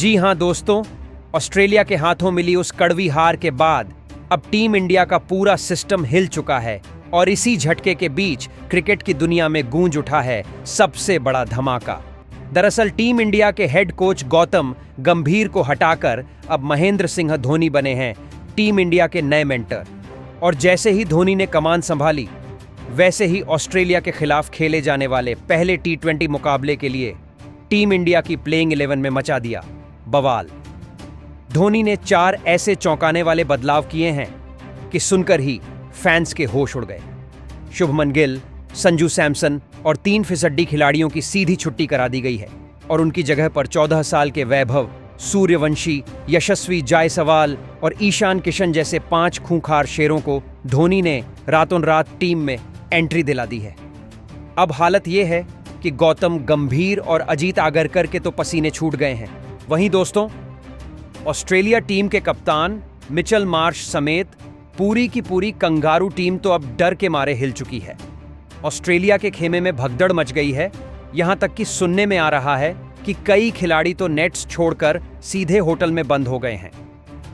जी हां दोस्तों, ऑस्ट्रेलिया के हाथों मिली उस कड़वी हार के बाद अब टीम इंडिया का पूरा सिस्टम हिल चुका है और इसी झटके के बीच क्रिकेट की दुनिया में गूंज उठा है सबसे बड़ा धमाका। दरअसल टीम इंडिया के हेड कोच गौतम गंभीर को हटाकर अब महेंद्र सिंह धोनी बने हैं टीम इंडिया के नए मेंटर। और जैसे ही धोनी ने कमान संभाली, वैसे ही ऑस्ट्रेलिया के खिलाफ खेले जाने वाले पहले T20 मुकाबले के लिए टीम इंडिया की प्लेइंग 11 में मचा दिया बवाल। धोनी ने 4 ऐसे चौंकाने वाले बदलाव किए हैं कि सुनकर ही फैंस के होश उड़ गए। शुभमन गिल, संजू सैमसन और 3 फिसड्डी खिलाड़ियों की सीधी छुट्टी करा दी गई है और उनकी जगह पर 14 साल के वैभव सूर्यवंशी, यशस्वी जायसवाल और ईशान किशन जैसे 5 खूंखार शेरों को धोनी ने रातों रात टीम में एंट्री दिला दी है। अब हालत यह है कि गौतम गंभीर और अजीत आगरकर के तो पसीने छूट गए हैं। वहीं दोस्तों, ऑस्ट्रेलिया टीम के कप्तान मिचेल मार्श समेत पूरी की पूरी कंगारू टीम तो अब डर के मारे हिल चुकी है। ऑस्ट्रेलिया के खेमे में भगदड़ मच गई है। यहां तक कि सुनने में आ रहा है कि कई खिलाड़ी तो नेट्स छोड़कर सीधे होटल में बंद हो गए हैं,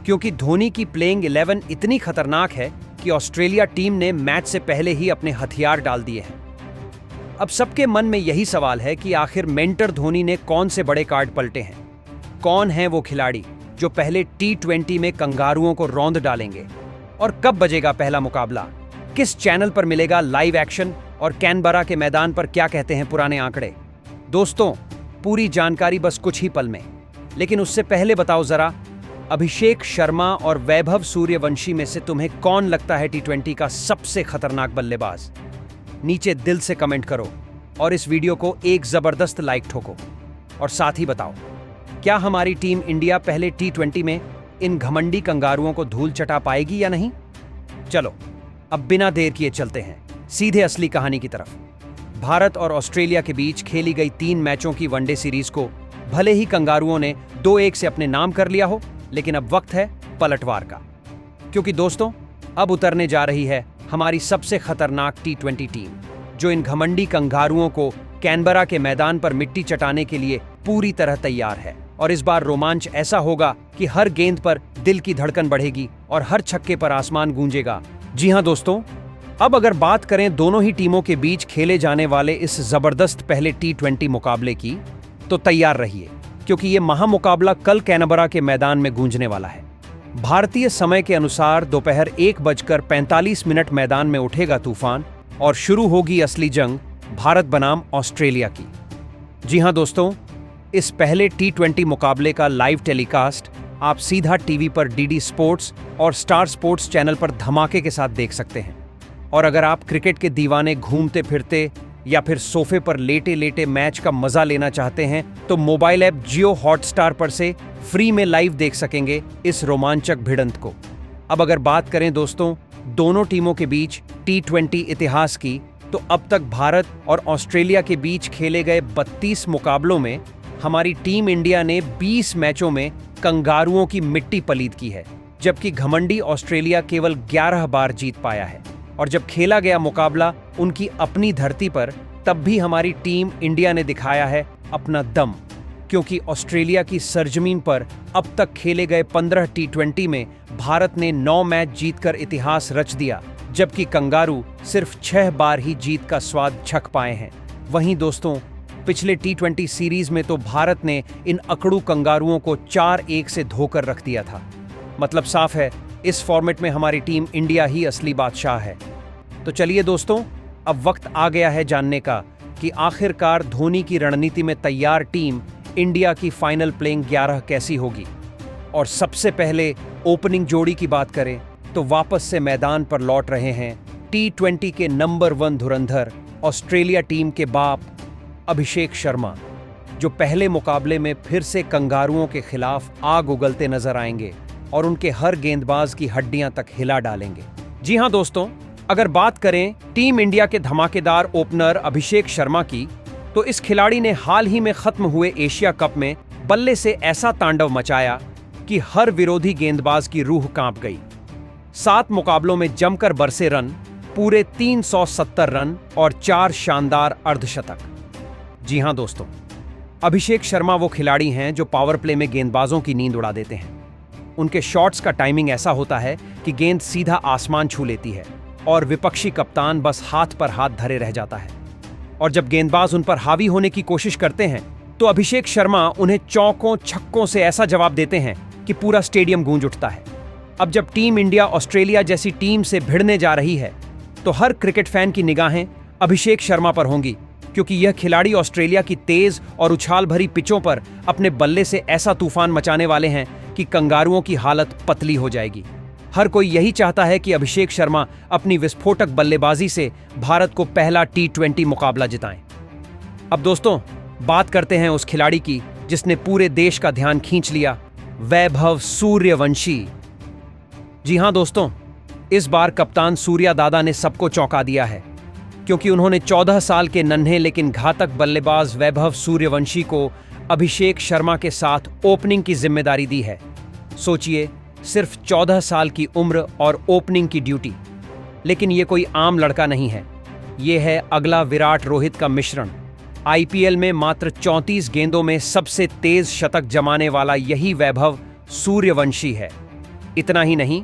क्योंकि धोनी की प्लेइंग 11 इतनी खतरनाक है कि ऑस्ट्रेलिया टीम ने मैच से पहले ही अपने हथियार डाल दिए हैं। अब सबके मन में यही सवाल है कि आखिर मेंटर धोनी ने कौन से बड़े कार्ड पलटे हैं। कौन है वो खिलाड़ी जो पहले T20 में कंगारुओं को रौंद डालेंगे, और कब बजेगा पहला मुकाबला, किस चैनल पर मिलेगा लाइव एक्शन, और कैनबरा के मैदान पर क्या कहते हैं पुराने आंकड़े। दोस्तों, पूरी जानकारी बस कुछ ही पल में। लेकिन उससे पहले बताओ जरा, अभिषेक शर्मा और वैभव सूर्यवंशी में से तुम्हें कौन लगता है T20 का सबसे खतरनाक बल्लेबाज? नीचे दिल से कमेंट करो और इस वीडियो को एक जबरदस्त लाइक ठोको। और साथ ही बताओ, क्या हमारी टीम इंडिया पहले T20 में इन घमंडी कंगारुओं को धूल चटा पाएगी या नहीं? चलो अब बिना देर किए चलते हैं सीधे असली कहानी की तरफ। भारत और ऑस्ट्रेलिया के बीच खेली गई 3 मैचों की वनडे सीरीज को भले ही कंगारुओं ने 2-1 से अपने नाम कर लिया हो, लेकिन अब वक्त है पलटवार का। क्योंकि दोस्तों, अब उतरने जा रही है हमारी सबसे खतरनाक T20 टीम, जो इन घमंडी कंगारुओं को कैनबरा के मैदान पर मिट्टी चटाने के लिए पूरी तरह तैयार है। और इस बार रोमांच ऐसा होगा कि हर गेंद पर दिल की धड़कन बढ़ेगी और हर छक्के पर आसमान गूंजेगा। जी हां दोस्तों, अब अगर बात करें दोनों ही टीमों के बीच खेले जाने वाले इस जबरदस्त पहले T20 मुकाबले की, तो तैयार रहिए, क्योंकि ये महामुकाबला कल कैनबरा के मैदान में गूंजने वाला है। भारतीय समय के अनुसार दोपहर 1:45 मैदान में उठेगा तूफान और शुरू होगी असली जंग भारत बनाम ऑस्ट्रेलिया की। जी हां दोस्तों, इस पहले T20 मुकाबले का लाइव टेलीकास्ट आप सीधा टीवी पर DD स्पोर्ट्स और स्टार स्पोर्ट्स चैनल पर धमाके के साथ देख सकते हैं। और अगर आप क्रिकेट के दीवाने घूमते फिरते या फिर सोफे पर लेटे लेटे मैच का मजा लेना चाहते हैं, तो मोबाइल ऐप जियो हॉटस्टार पर से फ्री में लाइव देख सकेंगे इस रोमांचक भिड़ंत को। अब अगर बात करें दोस्तों दोनों टीमों के बीच T20 इतिहास की, तो अब तक भारत और ऑस्ट्रेलिया के बीच खेले गए 32 मुकाबलों में हमारी टीम इंडिया ने 20 मैचों में कंगारुओं की मिट्टी पलीद की है, जबकि घमंडी ऑस्ट्रेलिया केवल 11 बार जीत पाया है। और जब खेला गया मुकाबला उनकी अपनी धरती पर, तब भी हमारी टीम इंडिया ने दिखाया है अपना दम, क्योंकि ऑस्ट्रेलिया की सरजमीन पर अब तक खेले गए 15 T20 में भारत ने 9 मैच जीतकर इतिहास रच दिया, जबकि कंगारू सिर्फ 6 बार ही जीत का स्वाद चख पाए हैं। वहीं दोस्तों, पिछले T20 सीरीज में तो भारत ने इन अकड़ू कंगारुओं को 4-1 से धोकर रख दिया था। मतलब साफ है, इस फॉर्मेट में हमारी टीम इंडिया ही असली बादशाह है। तो चलिए दोस्तों, अब वक्त आ गया है जानने का कि आखिरकार धोनी की रणनीति में तैयार टीम इंडिया की फाइनल प्लेइंग 11 कैसी होगी। और सबसे पहले ओपनिंग जोड़ी की बात करें तो वापस से मैदान पर लौट रहे हैं T20 के नंबर 1 धुरंधर, ऑस्ट्रेलिया टीम के बाप अभिषेक शर्मा, जो पहले मुकाबले में फिर से कंगारुओं के खिलाफ आग उगलते नजर आएंगे और उनके हर गेंदबाज की हड्डियां तक हिला डालेंगे। जी हां दोस्तों, अगर बात करें टीम इंडिया के धमाकेदार ओपनर अभिषेक शर्मा की, तो इस खिलाड़ी ने हाल ही में खत्म हुए एशिया कप में बल्ले से ऐसा तांडव मचाया कि हर विरोधी गेंदबाज की रूह कांप गई। 7 मुकाबलों में जमकर बरसे रन, पूरे 370 रन और 4 शानदार अर्धशतक। जी हां दोस्तों, अभिषेक शर्मा वो खिलाड़ी हैं जो पावर प्ले में गेंदबाजों की नींद उड़ा देते हैं। उनके शॉट्स का टाइमिंग ऐसा होता है कि गेंद सीधा आसमान छू लेती है और विपक्षी कप्तान बस हाथ पर हाथ धरे रह जाता है। और जब गेंदबाज उन पर हावी होने की कोशिश करते हैं तो अभिषेक शर्मा उन्हें चौकों छक्कों से ऐसा जवाब देते हैं कि पूरा स्टेडियम गूंज उठता है। अब जब टीम इंडिया ऑस्ट्रेलिया जैसी टीम से भिड़ने जा रही है तो हर क्रिकेट फैन की निगाहें अभिषेक शर्मा पर होंगी, क्योंकि यह खिलाड़ी ऑस्ट्रेलिया की तेज और उछाल भरी पिचों पर अपने बल्ले से ऐसा तूफान मचाने वाले हैं कि कंगारुओं की हालत पतली हो जाएगी। हर कोई यही चाहता है कि अभिषेक शर्मा अपनी विस्फोटक बल्लेबाजी से भारत को पहला T20 मुकाबला जिताएं। अब दोस्तों, बात करते हैं उस खिलाड़ी की जिसने पूरे देश का ध्यान खींच लिया, वैभव सूर्यवंशी। जी हां दोस्तों, इस बार कप्तान सूर्या दादा ने सबको चौंका दिया है, क्योंकि उन्होंने 14 साल के नन्हे लेकिन घातक बल्लेबाज वैभव सूर्यवंशी को अभिषेक शर्मा के साथ ओपनिंग की जिम्मेदारी दी है। सोचिए, सिर्फ 14 साल की उम्र और ओपनिंग की ड्यूटी। लेकिन ये कोई आम लड़का नहीं है, ये है अगला विराट रोहित का मिश्रण। आईपीएल में मात्र 34 गेंदों में सबसे तेज शतक जमाने वाला यही वैभव सूर्यवंशी है। इतना ही नहीं,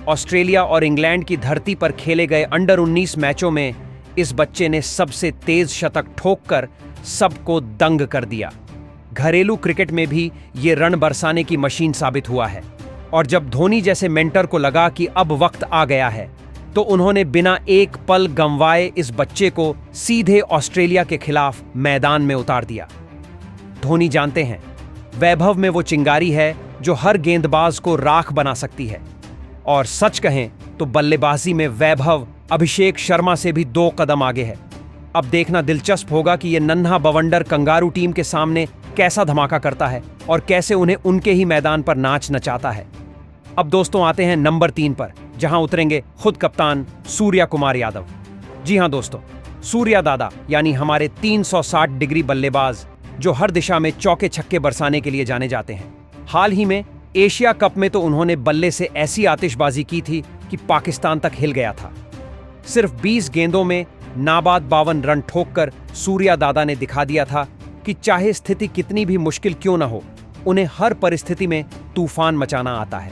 ऑस्ट्रेलिया और इंग्लैंड की धरती पर खेले गए अंडर 19 मैचों में इस बच्चे ने सबसे तेज शतक ठोककर सबको दंग कर दिया। घरेलू क्रिकेट में भी ये रन बरसाने की मशीन साबित हुआ है। और जब धोनी जैसे मेंटर को लगा कि अब वक्त आ गया है, तो उन्होंने बिना एक पल गंवाए इस बच्चे को सीधे ऑस्ट्रेलिया के खिलाफ मैदान में उतार दिया। धोनी जानते हैं, वैभव में वो चिंगारी है जो हर गेंदबाज को राख बना सकती है। और सच कहें तो बल्लेबाजी में वैभव अभिषेक शर्मा से भी 2 कदम आगे है। अब देखना दिलचस्प होगा कि ये नन्हा बवंडर कंगारू टीम के सामने कैसा धमाका करता है और कैसे उन्हें उनके ही मैदान पर नाच नचाता है। अब दोस्तों, आते हैं नंबर 3 पर, जहां उतरेंगे खुद कप्तान सूर्या कुमार यादव। जी हां दोस्तों, सूर्या दादा यानी हमारे 360 डिग्री बल्लेबाज जो हर दिशा में चौके छक्के बरसाने के लिए जाने जाते हैं। हाल ही में एशिया कप में तो उन्होंने बल्ले से ऐसी आतिशबाजी की थी कि पाकिस्तान तक हिल गया था। सिर्फ 20 गेंदों में नाबाद 52 रन ठोककर सूर्या दादा ने दिखा दिया था कि चाहे स्थिति कितनी भी मुश्किल क्यों न हो, उन्हें हर परिस्थिति में तूफान मचाना आता है।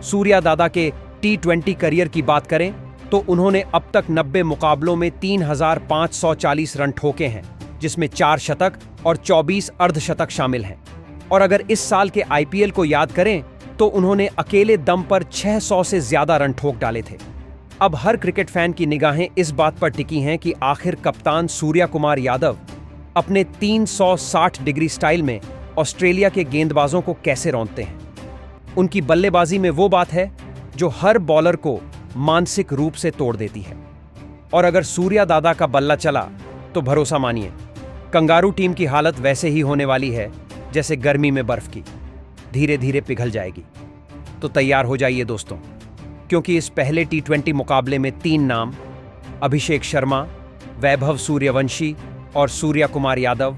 सूर्या दादा के T20 करियर की बात करें तो उन्होंने अब तक 90 मुकाबलों में 3540 रन ठोके हैं, जिसमें 4 शतक और 24 अर्धशतक शामिल हैं। और अगर इस साल के आईपीएल को याद करें तो उन्होंने अकेले दम पर 600 से ज्यादा रन ठोक डाले थे। अब हर क्रिकेट फैन की निगाहें इस बात पर टिकी हैं कि आखिर कप्तान सूर्या कुमार यादव अपने 360 डिग्री स्टाइल में ऑस्ट्रेलिया के गेंदबाजों को कैसे रौंदते हैं। उनकी बल्लेबाजी में वो बात है जो हर बॉलर को मानसिक रूप से तोड़ देती है। और अगर सूर्या दादा का बल्ला चला तो भरोसा मानिए, कंगारू टीम की हालत वैसे ही होने वाली है जैसे गर्मी में बर्फ की, धीरे धीरे पिघल जाएगी। तो तैयार हो जाइए दोस्तों, क्योंकि इस पहले T20 मुकाबले में 3 नाम अभिषेक शर्मा, वैभव सूर्यवंशी और सूर्या कुमार यादव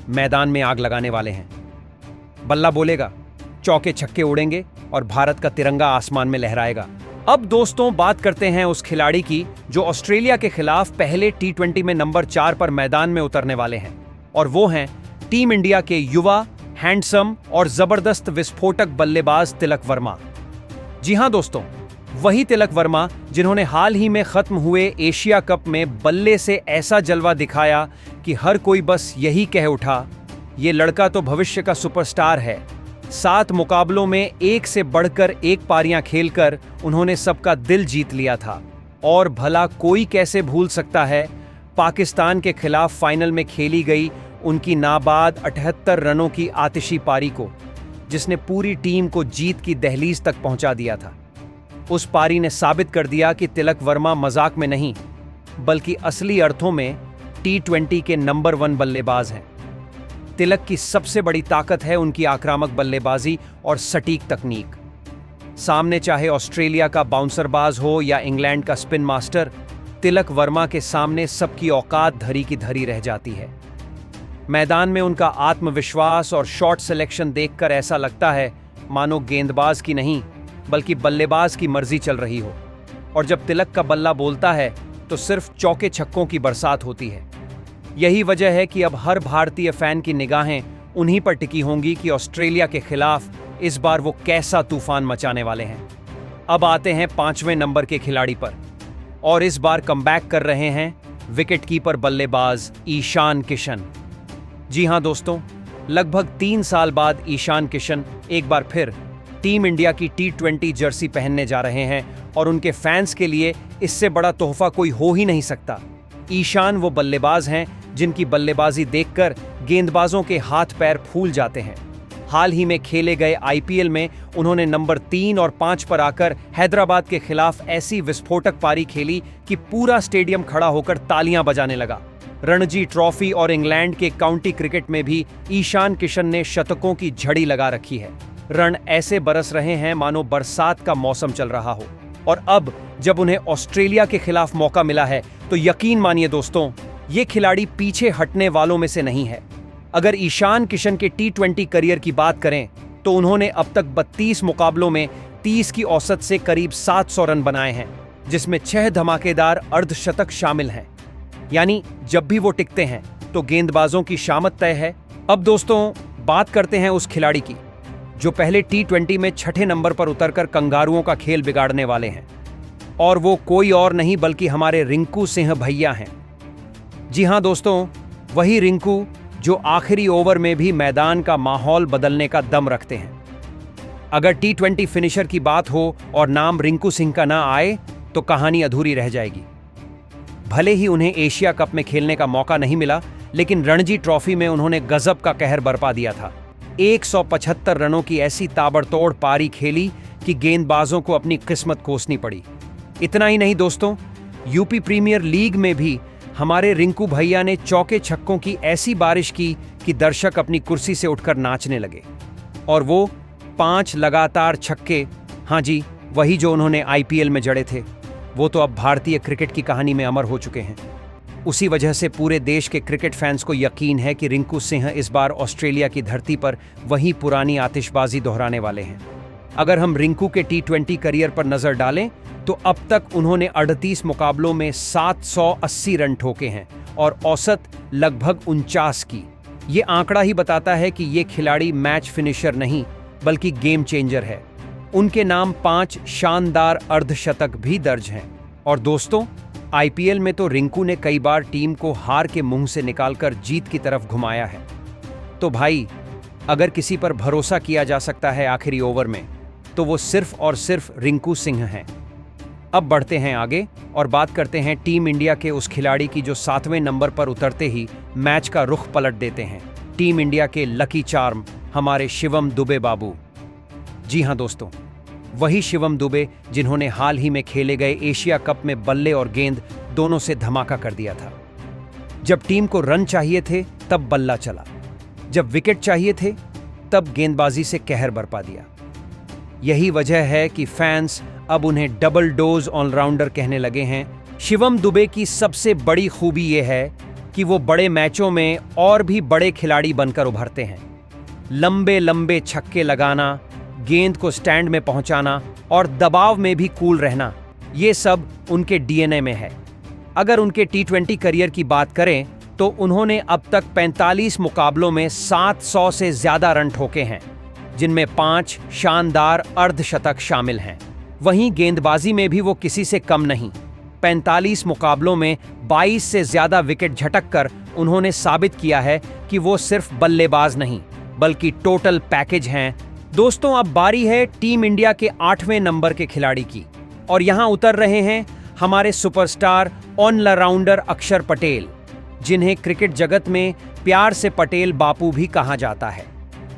मैदान में आग लगाने वाले हैं। बल्ला बोलेगा, चौके छक्के उड़ेंगे और भारत का तिरंगा आसमान में लहराएगा। अब दोस्तों, बात करते हैं उस खिलाड़ी की जो ऑस्ट्रेलिया के खिलाफ पहले T20 में नंबर 4 पर मैदान में उतरने वाले हैं, और वो हैं टीम इंडिया के युवा, हैंडसम और जबरदस्त विस्फोटक बल्लेबाज तिलक वर्मा। जी हां दोस्तों, वही तिलक वर्मा जिन्होंने हाल ही में खत्म हुए एशिया कप में बल्ले से ऐसा जलवा दिखाया कि हर कोई बस यही कह उठा, ये लड़का तो भविष्य का सुपरस्टार है। 7 मुकाबलों में एक से बढ़कर एक पारियां खेलकर उन्होंने सबका दिल जीत लिया था। और भला कोई कैसे भूल सकता है पाकिस्तान के खिलाफ फाइनल में खेली गई उनकी नाबाद 78 रनों की आतिशी पारी को, जिसने पूरी टीम को जीत की दहलीज तक पहुंचा दिया था। उस पारी ने साबित कर दिया कि तिलक वर्मा मजाक में नहीं, बल्कि असली अर्थों में T20 के नंबर 1 बल्लेबाज हैं। तिलक की सबसे बड़ी ताकत है उनकी आक्रामक बल्लेबाजी और सटीक तकनीक। सामने चाहे ऑस्ट्रेलिया का बाउंसरबाज हो या इंग्लैंड का स्पिन मास्टर, तिलक वर्मा के सामने सबकी औकात धरी की धरी रह जाती है। मैदान में उनका आत्मविश्वास और शॉट सिलेक्शन देखकर ऐसा लगता है मानो गेंदबाज की नहीं बल्कि बल्लेबाज की मर्जी चल रही हो। और जब तिलक का बल्ला बोलता है तो सिर्फ चौके छक्कों की बरसात होती है। यही वजह है कि अब हर भारतीय फैन की निगाहें उन्हीं पर टिकी होंगी कि ऑस्ट्रेलिया के खिलाफ इस बार वो कैसा तूफान मचाने वाले हैं। अब आते हैं 5वें नंबर के खिलाड़ी पर, और इस बार कमबैक कर रहे हैं विकेटकीपर बल्लेबाज ईशान किशन। जी हां दोस्तों, लगभग 3 साल बाद ईशान किशन एक बार फिर टीम इंडिया की T20 जर्सी पहनने जा रहे हैं, और उनके फैंस के लिए इससे बड़ा तोहफा कोई हो ही नहीं सकता। ईशान वो बल्लेबाज हैं जिनकी बल्लेबाजी देखकर गेंदबाजों के हाथ पैर फूल जाते हैं। हाल ही में खेले गए IPL में उन्होंने नंबर 3 और 5 पर आकर हैदराबाद के खिलाफ ऐसी विस्फोटक पारी खेली कि पूरा स्टेडियम खड़ा होकर तालियां बजाने लगा। रणजी ट्रॉफी और इंग्लैंड के काउंटी क्रिकेट में भी ईशान किशन ने शतकों की झड़ी लगा रखी है। रन ऐसे बरस रहे हैं मानो बरसात का मौसम चल रहा हो। और अब जब उन्हें ऑस्ट्रेलिया के खिलाफ मौका मिला है तो यकीन मानिए दोस्तों, ये खिलाड़ी पीछे हटने वालों में से नहीं है। अगर ईशान किशन के T20 करियर की बात करें तो उन्होंने अब तक 32 मुकाबलों में 30 की औसत से करीब 700 रन बनाए हैं, जिसमें 6 धमाकेदार अर्धशतक शामिल हैं। यानी जब भी वो टिकते हैं तो गेंदबाजों की शामत तय है। अब दोस्तों बात करते हैं उस खिलाड़ी की जो पहले T20 में 6ठे नंबर पर उतरकर कंगारुओं का खेल बिगाड़ने वाले हैं, और वो कोई और नहीं बल्कि हमारे रिंकू सिंह भैया हैं। जी हां दोस्तों, वही रिंकू जो आखिरी ओवर में भी मैदान का माहौल बदलने का दम रखते हैं। अगर T20 फिनिशर की बात हो और नाम रिंकू सिंह का ना आए तो कहानी अधूरी रह जाएगी। भले ही उन्हें एशिया कप में खेलने का मौका नहीं मिला, लेकिन रणजी ट्रॉफी में उन्होंने गजब का कहर बरपा दिया था। 175 रनों की ऐसी ताबड़तोड़ पारी खेली कि गेंदबाजों को अपनी किस्मत कोसनी पड़ी। इतना ही नहीं दोस्तों, यूपी प्रीमियर लीग में भी हमारे रिंकू भैया ने चौके छक्कों की ऐसी बारिश की कि दर्शक अपनी कुर्सी से उठकर नाचने लगे। और वो 5 लगातार छक्के, हाँ जी, वही जो उन्होंने IPL में जड़े थे, वो तो अब भारतीय क्रिकेट की कहानी में अमर हो चुके हैं। उसी वजह से पूरे देश के क्रिकेट फैंस को यकीन है कि रिंकू सिंह इस बार ऑस्ट्रेलिया की धरती पर वही पुरानी आतिशबाजी दोहराने वाले हैं। अगर हम रिंकू के T20 करियर पर नजर डालें तो अब तक उन्होंने 38 मुकाबलों में 780 रन ठोके हैं और औसत लगभग 49 की। ये आंकड़ा ही बताता है कि ये खिलाड़ी मैच फिनिशर नहीं बल्कि गेम चेंजर है। उनके नाम 5 शानदार अर्धशतक भी दर्ज हैं। और दोस्तों, IPL में तो रिंकू ने कई बार टीम को हार के मुंह से निकालकर जीत की तरफ घुमाया है। तो भाई, अगर किसी पर भरोसा किया जा सकता है आखिरी ओवर में तो वो सिर्फ और सिर्फ रिंकू सिंह हैं। अब बढ़ते हैं आगे और बात करते हैं टीम इंडिया के उस खिलाड़ी की जो 7वें नंबर पर उतरते ही मैच का रुख पलट देते हैं। टीम इंडिया के लकी चार्म, हमारे शिवम दुबे बाबू। जी हां दोस्तों, वही शिवम दुबे जिन्होंने हाल ही में खेले गए एशिया कप में बल्ले और गेंद दोनों से धमाका कर दिया था। जब टीम को रन चाहिए थे तब बल्ला चला, जब विकेट चाहिए थे तब गेंदबाजी से कहर बरपा दिया। यही वजह है कि फैंस अब उन्हें डबल डोज ऑलराउंडर कहने लगे हैं। शिवम दुबे की सबसे बड़ी खूबी यह है कि वो बड़े मैचों में और भी बड़े खिलाड़ी बनकर उभरते हैं। लंबे लंबे छक्के लगाना, गेंद को स्टैंड में पहुंचाना और दबाव में भी कूल रहना, ये सब उनके DNA में है। अगर उनके T20 करियर की बात करें तो उन्होंने अब तक 45 मुकाबलों में 700 से ज्यादा रन ठोके हैं, जिनमें 5 शानदार अर्धशतक शामिल हैं। वहीं गेंदबाजी में भी वो किसी से कम नहीं। 45 मुकाबलों में 22 से ज्यादा विकेट झटक कर उन्होंने साबित किया है कि वो सिर्फ बल्लेबाज नहीं बल्कि टोटल पैकेज हैं। दोस्तों, अब बारी है टीम इंडिया के 8वें नंबर के खिलाड़ी की, और यहां उतर रहे हैं हमारे सुपरस्टार ऑलराउंडर अक्षर पटेल, जिन्हें क्रिकेट जगत में प्यार से पटेल बापू भी कहा जाता है।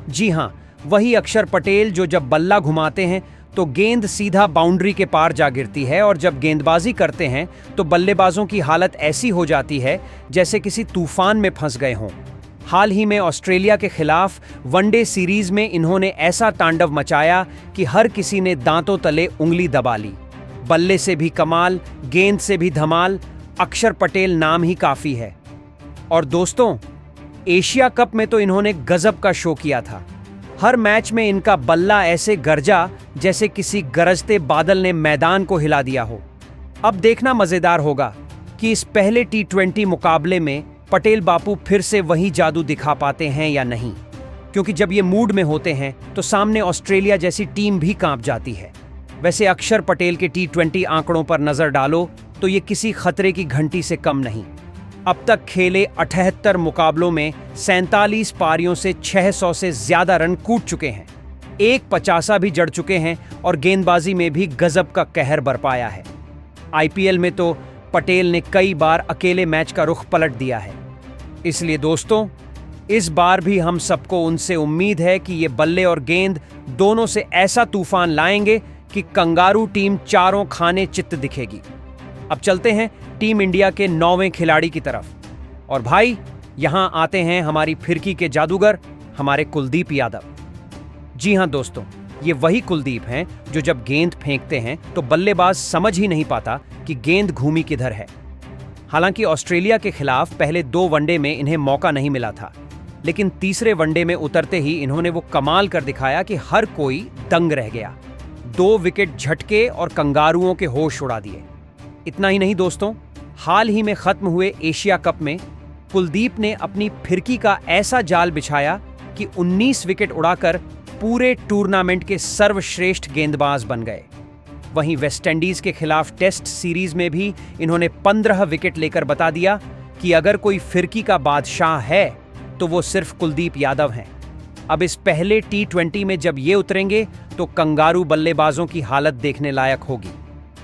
जी हां, वही अक्षर पटेल जो जब बल्ला घुमाते हैं तो गेंद सीधा बाउंड्री के पार जा गिरती है, और जब गेंदबाजी करते हैं तो बल्लेबाजों की हालत ऐसी हो जाती है जैसे किसी तूफान में फंस गए हों। हाल ही में ऑस्ट्रेलिया के खिलाफ वनडे सीरीज में इन्होंने ऐसा तांडव मचाया कि हर किसी ने दांतों तले उंगली दबा ली। बल्ले से भी कमाल, गेंद से भी धमाल, अक्षर पटेल नाम ही काफी है। और दोस्तों, एशिया कप में तो इन्होंने गजब का शो किया था। हर मैच में इनका बल्ला ऐसे गरजा जैसे किसी गरजते बादल ने मैदान को हिला दिया हो। अब देखना मजेदार होगा कि इस पहले T20 मुकाबले में पटेल बापू फिर से वही जादू दिखा पाते हैं या नहीं। क्योंकि जब ये मूड में होते हैं तो सामने ऑस्ट्रेलिया जैसी टीम भी कांप जाती है। वैसे अक्षर पटेल के T20 आंकड़ों पर नजर डालो तो ये किसी खतरे की घंटी से कम नहीं। अब तक खेले 78 मुकाबलों में 47 पारियों से 600 से ज्यादा रन कूट चुके हैं, एक 50 भी जड़ चुके हैं और गेंदबाजी में भी गजब का कहर बरपाया है। IPL में तो पटेल ने कई बार अकेले मैच का रुख पलट दिया है। इसलिए दोस्तों, इस बार भी हम सबको उनसे उम्मीद है कि ये बल्ले और गेंद दोनों से ऐसा तूफान लाएंगे कि कंगारू टीम चारों खाने चित्त दिखेगी। अब चलते हैं टीम इंडिया के 9वें खिलाड़ी की तरफ। और भाई, यहां आते हैं हमारी फिरकी के जादूगर, हमारे कुलदीप यादव। जी हां दोस्तों, ये वही कुलदीप हैं जो जब गेंद फेंकते हैं तो बल्लेबाज समझ ही नहीं पाता कि गेंद घूमी किधर है। हालांकि ऑस्ट्रेलिया के खिलाफ पहले 2 वनडे में इन्हें मौका नहीं मिला था, लेकिन तीसरे वनडे में उतरते ही इन्होंने वो कमाल कर दिखाया कि हर कोई दंग रह गया। 2 विकेट झटके और कंगारुओं के होश उड़ा दिए। इतना ही नहीं दोस्तों, हाल ही में खत्म हुए एशिया कप में कुलदीप ने अपनी फिरकी का ऐसा जाल बिछाया कि 19 विकेट उड़ाकर पूरे टूर्नामेंट के सर्वश्रेष्ठ गेंदबाज बन गए। वहीं वेस्टइंडीज के खिलाफ टेस्ट सीरीज में भी इन्होंने 15 विकेट लेकर बता दिया कि अगर कोई फिरकी का बादशाह है तो वो सिर्फ कुलदीप यादव हैं। अब इस पहले T20 में जब ये उतरेंगे तो कंगारू बल्लेबाजों की हालत देखने लायक होगी,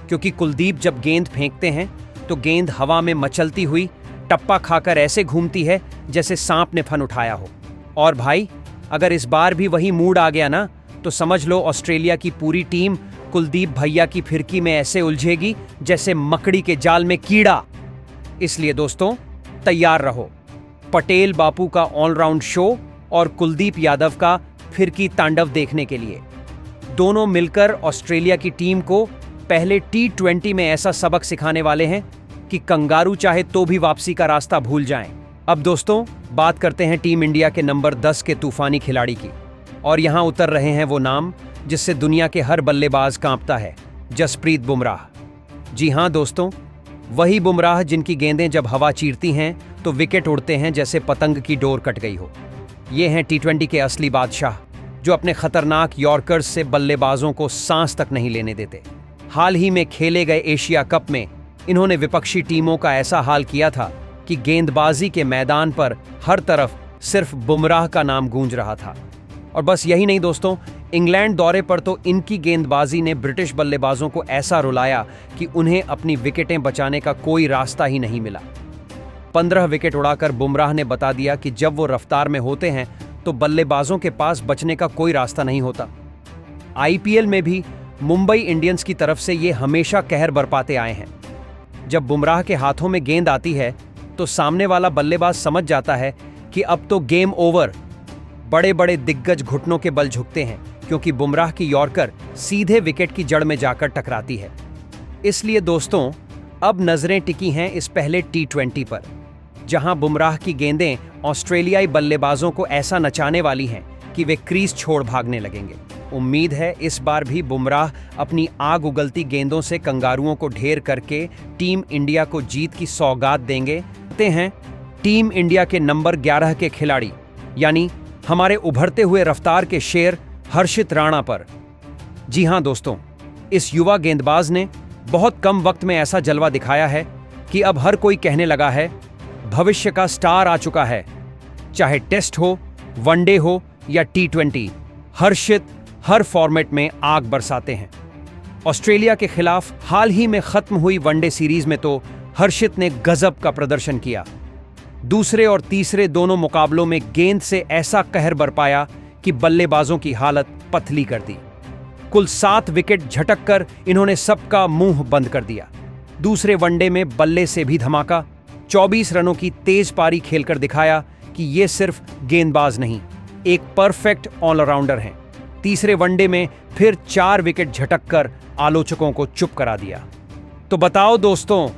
क्योंकि कुलदीप जब गेंद फेंकते हैं तो गेंद हवा में मचलती हुई टप्पा खाकर ऐसे घूमती है जैसे सांप ने फन उठाया हो। और भाई, अगर इस बार भी वही मूड आ गया ना, तो समझ लो ऑस्ट्रेलिया की पूरी टीम कुलदीप भैया की फिरकी में ऐसे उलझेगी जैसे मकड़ी के जाल में कीड़ा। इसलिए दोस्तों, तैयार रहो पटेल बापू का ऑलराउंड शो और कुलदीप यादव का फिरकी तांडव देखने के लिए। दोनों मिलकर ऑस्ट्रेलिया की टीम को पहले T20 में ऐसा सबक सिखाने वाले हैं कि कंगारू चाहे तो भी वापसी का रास्ता भूल जाएं। अब दोस्तों, बात करते हैं टीम इंडिया के नंबर 10 के तूफानी खिलाड़ी की। और यहां उतर रहे हैं वो नाम जिससे दुनिया के हर बल्लेबाज कांपता है, जसप्रीत बुमराह। जी हां दोस्तों, वही बुमराह जिनकी गेंदें जब हवा चीरती हैं तो विकेट उड़ते हैं जैसे पतंग की डोर कट गई हो। ये हैं T20 के असली बादशाह, जो अपने खतरनाक यॉर्कर्स से बल्लेबाजों को सांस तक नहीं लेने देते। हाल ही में खेले गए एशिया कप में इन्होंने विपक्षी टीमों का ऐसा हाल किया था कि गेंदबाजी के मैदान पर हर तरफ सिर्फ बुमराह का नाम गूंज रहा था। और बस यही नहीं दोस्तों, इंग्लैंड दौरे पर तो इनकी गेंदबाजी ने ब्रिटिश बल्लेबाजों को ऐसा रुलाया कि उन्हें अपनी विकेटें बचाने का कोई रास्ता ही नहीं मिला। 15 विकेट उड़ाकर बुमराह ने बता दिया कि जब वो रफ्तार में होते हैं तो बल्लेबाजों के पास बचने का कोई रास्ता नहीं होता। IPL में भी मुंबई इंडियंस की तरफ से ये हमेशा कहर बरपाते आए हैं। जब बुमराह के हाथों में गेंद आती है तो सामने वाला बल्लेबाज समझ जाता है कि अब तो गेम ओवर। बड़े बड़े दिग्गज घुटनों के बल झुकते हैं, क्योंकि बुमराह की यॉर्कर सीधे विकेट की जड़ में जाकर टकराती है। इसलिए दोस्तों, अब नजरें टिकी हैं इस पहले T20 पर, जहां बुमराह की गेंदें ऑस्ट्रेलियाई बल्लेबाजों को ऐसा नचाने वाली हैं कि वे क्रीज छोड़ भागने लगेंगे। उम्मीद है इस बार भी बुमराह अपनी आग उगलती गेंदों से कंगारुओं को ढेर करके टीम इंडिया को जीत की सौगात देंगे। कहते हैं टीम इंडिया के नंबर 11 के खिलाड़ी, यानी हमारे उभरते हुए रफ्तार के शेर हर्षित राणा पर। जी हां दोस्तों, इस युवा गेंदबाज ने बहुत कम वक्त में ऐसा जलवा दिखाया है कि अब हर कोई कहने लगा है भविष्य का स्टार आ चुका है। चाहे टेस्ट हो, वनडे हो या T20, हर्षित हर फॉर्मेट में आग बरसाते हैं। ऑस्ट्रेलिया के खिलाफ हाल ही में खत्म हुई वनडे सीरीज में तो हर्षित ने गजब का प्रदर्शन किया। दूसरे और तीसरे दोनों मुकाबलों में गेंद से ऐसा कहर बरपाया कि बल्लेबाजों की हालत पतली कर दी। कुल 7 विकेट झटक कर इन्होंने सबका मुंह बंद कर दिया। दूसरे वनडे में बल्ले से भी धमाका, 24 रनों की तेज पारी खेलकर दिखाया कि ये सिर्फ गेंदबाज नहीं, एक परफेक्ट ऑलराउंडर हैं। तीसरे वनडे में फिर 4 विकेट झटक कर आलोचकों को चुप करा दिया। तो बताओ दोस्तों,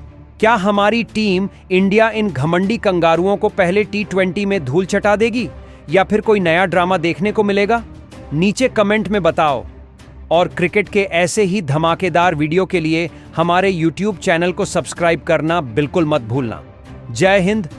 क्या हमारी टीम इंडिया इन घमंडी कंगारुओं को पहले T20 में धूल चटा देगी या फिर कोई नया ड्रामा देखने को मिलेगा? नीचे कमेंट में बताओ। और क्रिकेट के ऐसे ही धमाकेदार वीडियो के लिए हमारे YouTube चैनल को सब्सक्राइब करना बिल्कुल मत भूलना। जय हिंद।